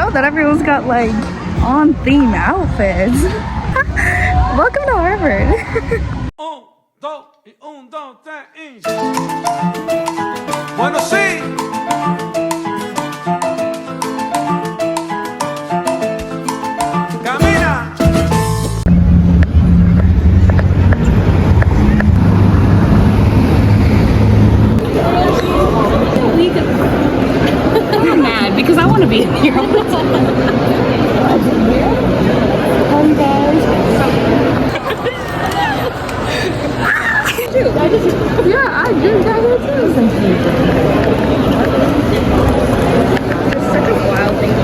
know that everyone's got like on theme outfits. Welcome to Harvard. Bueno, sí. Camina. I'm mad because I want to be in here. How you guys? Yeah, I just got here too. It's such a wild thing.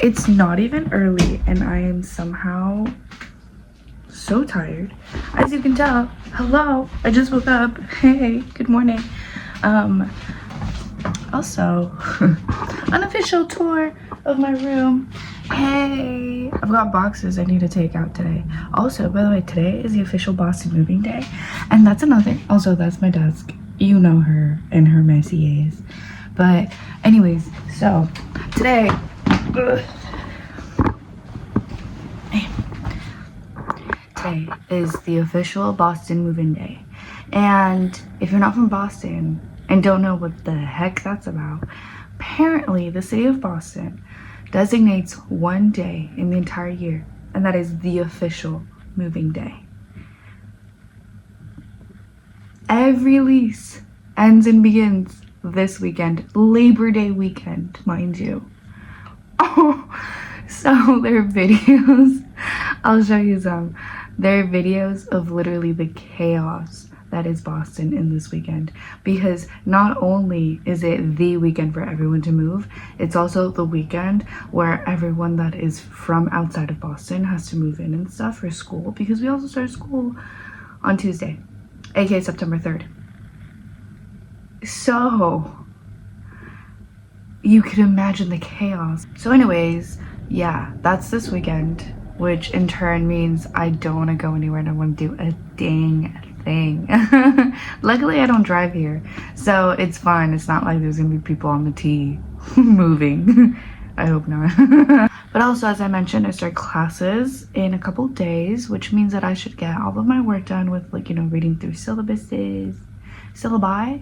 It's not even early and I am somehow so tired. As you can tell, hello, I just woke up. Hey, good morning. Also, unofficial tour of my room. Hey, I've got boxes I need to take out today. Also, by the way, today is the official Boston moving day. And that's another thing. Also, that's my desk. You know her and her messy ass. But anyways, so today, today is the official Boston moving day. And if you're not from Boston and don't know what the heck that's about, apparently the city of Boston designates one day in the entire year, and that is the official moving day. Every lease ends and begins this weekend, Labor Day weekend, mind you. Oh, so there are videos, I'll show you some. There are videos of literally the chaos that is Boston in this weekend, because not only is it the weekend for everyone to move, it's also the weekend where everyone that is from outside of Boston has to move in and stuff for school, because we also start school on Tuesday, aka September 3rd. So you could imagine the chaos. So anyways, yeah, that's this weekend, which in turn means I don't want to go anywhere and I want to do a dang thing. Luckily I don't drive here, so it's fine. It's not like there's gonna be people on the T moving. I hope not. But also, as I mentioned, I start classes in a couple days, which means that I should get all of my work done with, like, you know, reading through syllabuses. Syllabi,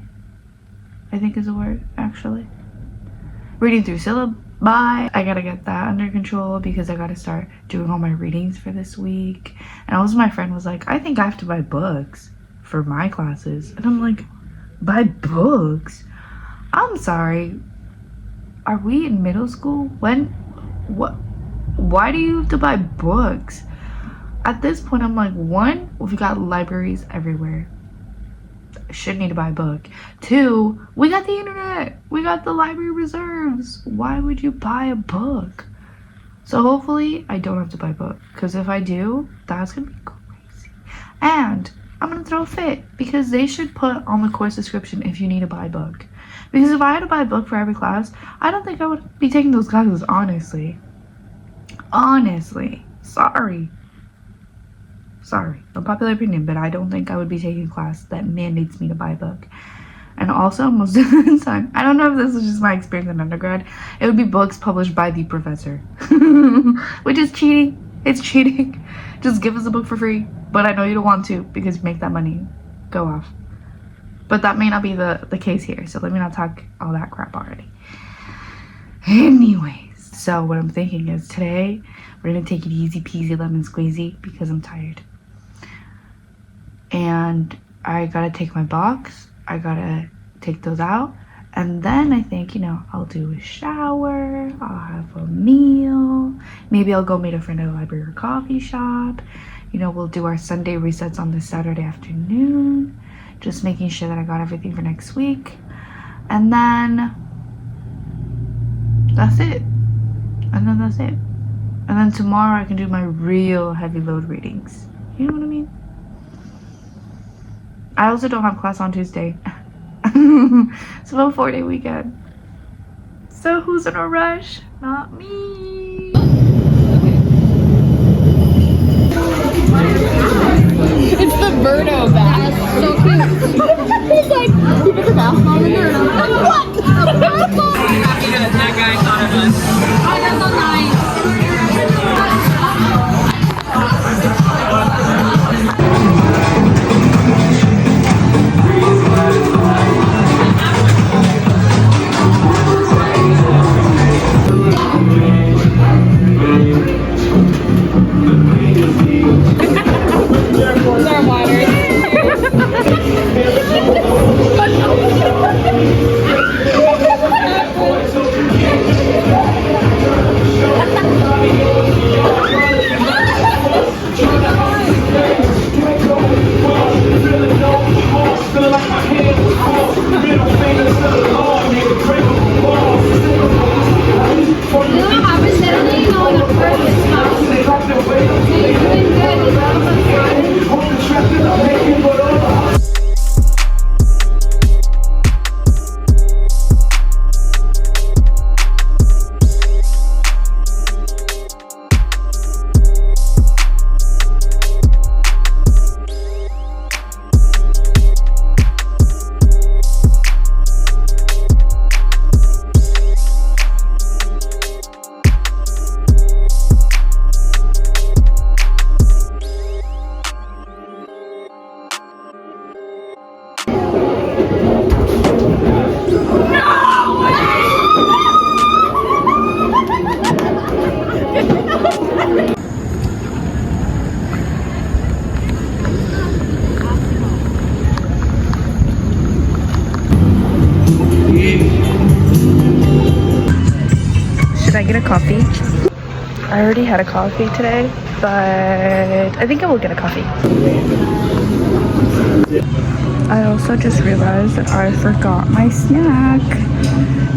I think is a word, actually. Reading through syllabi. I gotta get that under control because I gotta start doing all my readings for this week. And also my friend was like, I think I have to buy books for my classes. And I'm like, buy books? I'm sorry. Are we in middle school? Why do you have to buy books? At this point, I'm like, one, we've got libraries everywhere. Should need to buy a book. Two, we got the internet. We got the library reserves. Why would you buy a book? So hopefully I don't have to buy a book, because if I do, that's gonna be crazy. And I'm gonna throw a fit, because they should put on the course description if you need to buy a book. Because if I had to buy a book for every class, I don't think I would be taking those classes, honestly. Sorry, unpopular opinion, but I don't think I would be taking a class that mandates me to buy a book. And also, most of the time, I don't know if this is just my experience in undergrad, it would be books published by the professor. Which is cheating. It's cheating. Just give us a book for free. But I know you don't want to because you make that money go off. But that may not be the case here. So let me not talk all that crap already. Anyways, so what I'm thinking is today we're gonna take it easy peasy lemon squeezy because I'm tired. And I gotta take my box. I gotta take those out. And then I think, you know, I'll do a shower. I'll have a meal. Maybe I'll go meet a friend at a library or coffee shop. You know, we'll do our Sunday resets on this Saturday afternoon. Just making sure that I got everything for next week. And then that's it. And then that's it. And then tomorrow I can do my real heavy load readings. You know what I mean? I also don't have class on Tuesday. It's about a 4-day weekend. So who's in a rush? Not me. It's the Birdo bag. That's so cute. He's like, he puts a bath bomb in there and I'm like, what? That guy thought of us. Oh, that's so nice. Should I get a coffee? I already had a coffee today, but I think I will get a coffee. I also just realized that I forgot my snack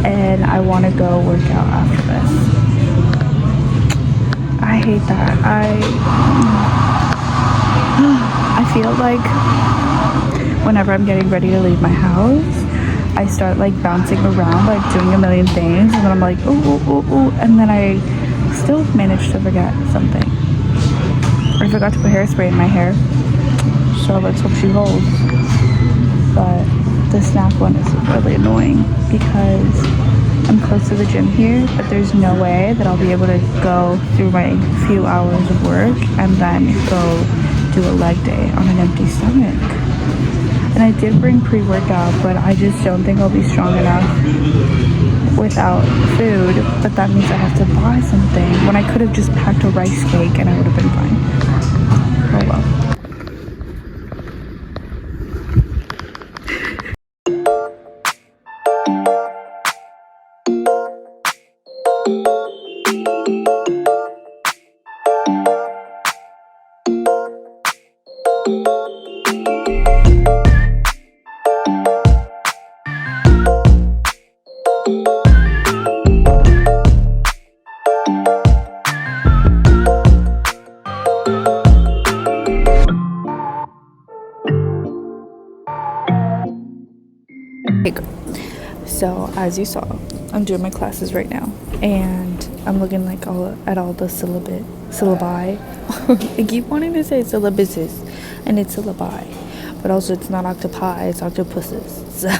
and I want to go work out after this. I hate that. I feel like whenever I'm getting ready to leave my house, I start like bouncing around, like doing a million things, and then I'm like, ooh, ooh, ooh, ooh, and then I still managed to forget something. I forgot to put hairspray in my hair, so let's hope she holds. But the snack one is really annoying because I'm close to the gym here, but there's no way that I'll be able to go through my few hours of work and then go do a leg day on an empty stomach. And I did bring pre-workout, but I just don't think I'll be strong enough without food. But that means I have to buy something when I could have just packed a rice cake and I would have been fine. Oh well. So as you saw, I'm doing my classes right now, and I'm looking like at all the syllabi. I keep wanting to say syllabuses, and it's syllabi, but also it's not octopi, it's octopuses. So,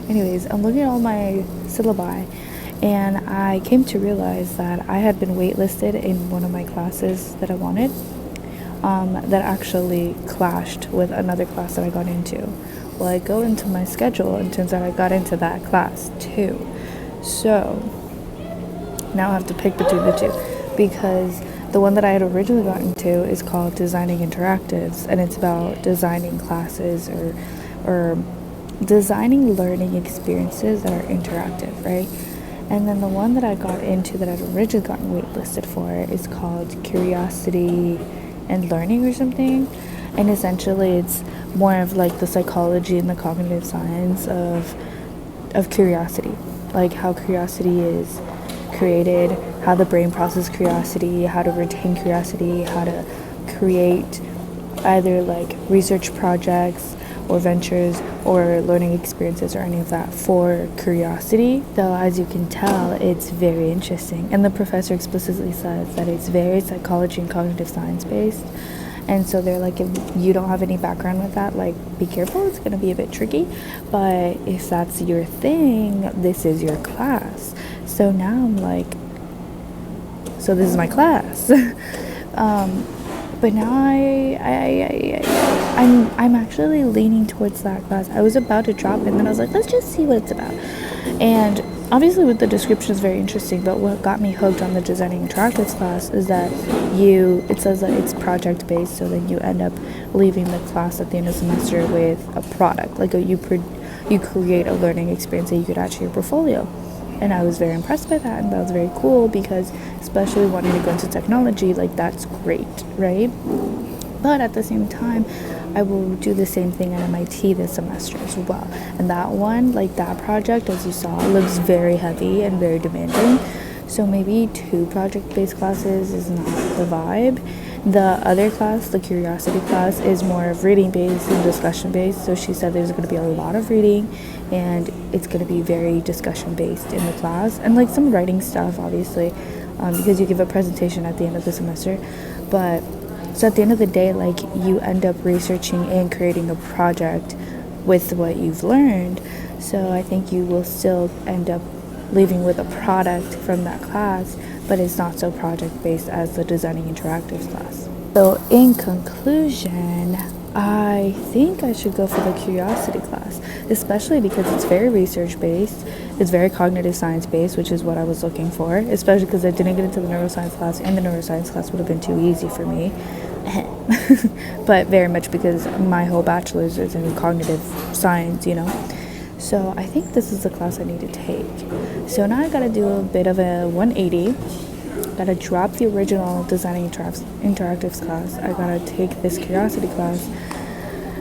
anyways, I'm looking at all my syllabi, and I came to realize that I had been waitlisted in one of my classes that I wanted, that actually clashed with another class that I got into. Well, I go into my schedule and turns out I got into that class too. So now I have to pick between the two, because the one that I had originally gotten into is called Designing Interactives, and it's about designing classes or designing learning experiences that are interactive, right? And then the one that I got into that I'd originally gotten waitlisted for is called Curiosity and Learning or something. And essentially it's more of like the psychology and the cognitive science of curiosity, like how curiosity is created, how the brain processes curiosity, how to retain curiosity, how to create either like research projects or ventures or learning experiences or any of that for curiosity. Though as you can tell, it's very interesting, and the professor explicitly says that it's very psychology and cognitive science based. And so they're like, if you don't have any background with that, like, be careful, it's gonna be a bit tricky, but if that's your thing, this is your class. So now I'm like, so this is my class. But now I'm actually leaning towards that class. I was about to drop it, and then I was like, let's just see what it's about. And obviously with the description is very interesting, but what got me hooked on the Designing Interactives class is that it says that it's project based, so then you end up leaving the class at the end of the semester with a product, like you create a learning experience that you could add to your portfolio. And I was very impressed by that, and that was very cool, because especially wanting to go into technology, like, that's great, right? But at the same time, I will do the same thing at MIT this semester as well. And that one, like that project, as you saw, looks very heavy and very demanding. So maybe 2 project-based classes is not the vibe. The other class, the curiosity class, is more of reading-based and discussion-based. So she said there's going to be a lot of reading, and it's going to be very discussion-based in the class. And like some writing stuff, obviously, because you give a presentation at the end of the semester. But so at the end of the day, like, you end up researching and creating a project with what you've learned. So I think you will still end up leaving with a product from that class, but it's not so project-based as the Designing Interactives class. So in conclusion, I think I should go for the Curiosity class, especially because it's very research-based, it's very cognitive science-based, which is what I was looking for, especially because I didn't get into the neuroscience class, and the neuroscience class would have been too easy for me. But very much because my whole bachelor's is in cognitive science, you know. So I think this is the class I need to take. So now I gotta do a bit of a 180. Gotta drop the original Designing Interactives class. I gotta take this Curiosity class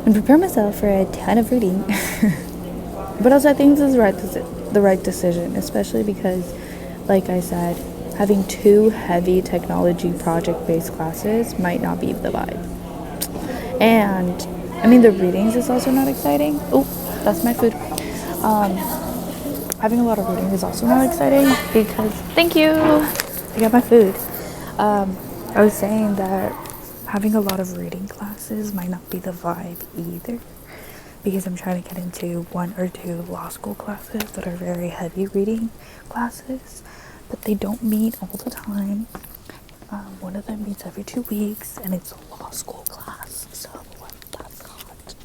and prepare myself for a ton of reading. But also I think this is the right decision, especially because, like I said, having 2 heavy technology project-based classes might not be the vibe. And I mean, the readings is also not exciting. Oh, that's my food. Having a lot of reading is also not exciting because, thank you, I got my food. I was saying that having a lot of reading classes might not be the vibe either, because I'm trying to get into 1 or 2 law school classes that are very heavy reading classes, but they don't meet all the time. One of them meets every 2 weeks, and it's a law school class, so that's hot.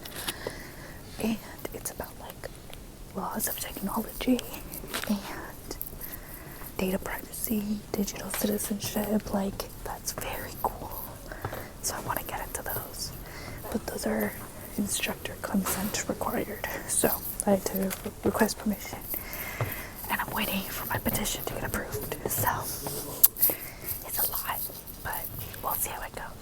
And it's about like laws of technology and data privacy, digital citizenship. Like, that's very cool. So I want to get into those, but those are instructor consent required. So I had to request permission, and I'm waiting for my petition to get approved. So it's a lot, but we'll see how it goes.